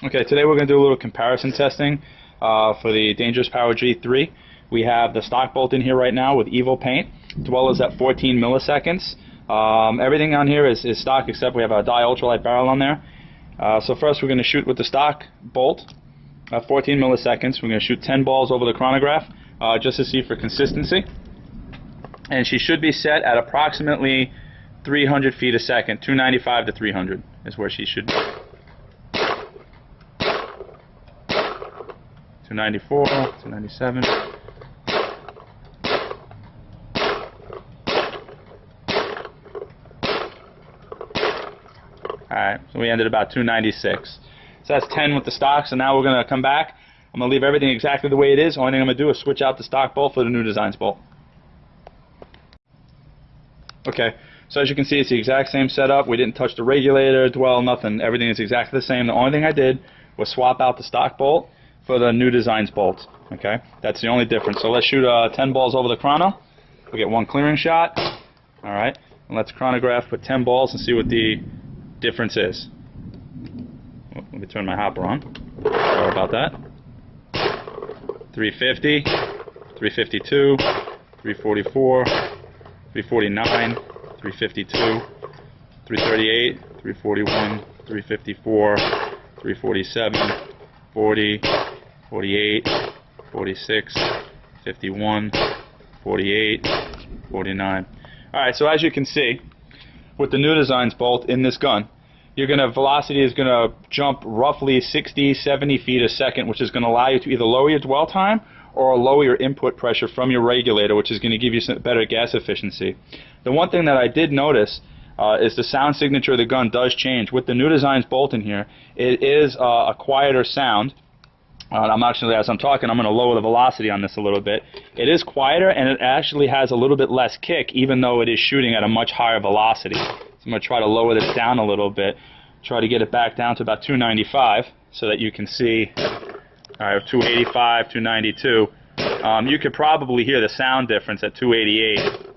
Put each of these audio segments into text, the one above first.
Okay, today we're going to do a little comparison testing for the Dangerous Power G3. We have the stock bolt in here right now with evil paint, as well as at 14 milliseconds. Everything on here is stock except we have a dye ultralight barrel on there. So first we're going to shoot with the stock bolt at 14 milliseconds. We're going to shoot 10 balls over the chronograph just to see for consistency. And she should be set at approximately 300 feet a second, 295 to 300 is where she should be. 294, 297. Alright, so we ended about 296. So that's 10 with the stock, so now we're going to come back. I'm going to leave everything exactly the way it is. Only thing I'm going to do is switch out the stock bolt for the new Designz bolt. Okay, so as you can see, it's the exact same setup. We didn't touch the regulator, dwell, nothing. Everything is exactly the same. The only thing I did was swap out the stock bolt for the new Designz bolt. Okay, that's the only difference. So let's shoot 10 balls over the chrono. We'll get one clearing shot. All right, and let's chronograph with 10 balls and see what the difference is. Oh, let me turn my hopper on. Sorry about that. 350, 352, 344, 349, 352, 338, 341, 354, 347, 40, 48, 46, 51, 48, 49. Alright, so as you can see, with the new Designz bolt in this gun, velocity is going to jump roughly 60, 70 feet a second, which is going to allow you to either lower your dwell time or lower your input pressure from your regulator, which is going to give you some better gas efficiency. The one thing that I did notice is the sound signature of the gun does change. With the new Designz bolt in here, it is a quieter sound. I'm actually, as I'm talking, I'm going to lower the velocity on this a little bit. It is quieter, and it actually has a little bit less kick, even though it is shooting at a much higher velocity. So I'm going to try to lower this down a little bit, try to get it back down to about 295, so that you can see, all right, 285, 292. You could probably hear the sound difference at 288.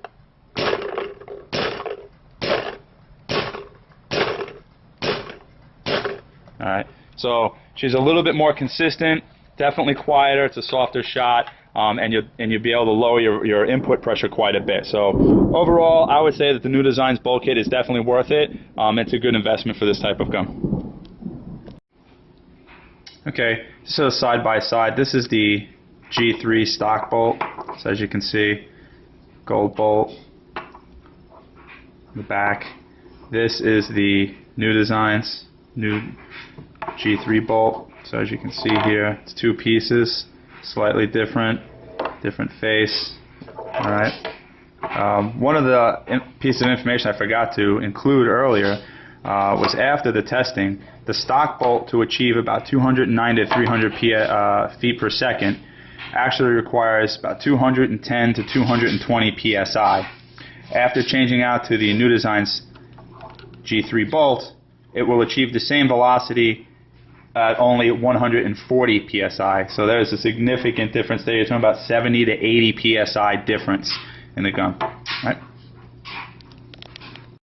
Alright, so she's a little bit more consistent, definitely quieter, it's a softer shot, and you'll be able to lower your input pressure quite a bit. So overall, I would say that the new Designz bolt kit is definitely worth it. It's a good investment for this type of gun. Okay, so side by side, this is the G3 stock bolt. So as you can see, gold bolt in the back. This is the new Designz, new G3 bolt. So as you can see here, it's two pieces, slightly different face. Alright. One of the pieces of information I forgot to include earlier was after the testing, the stock bolt to achieve about 290 to 300 feet per second actually requires about 210 to 220 psi. After changing out to the new Designz G3 bolt, it will achieve the same velocity at only 140 psi. So there's a significant difference there. You're talking about 70 to 80 psi difference in the gun. All right?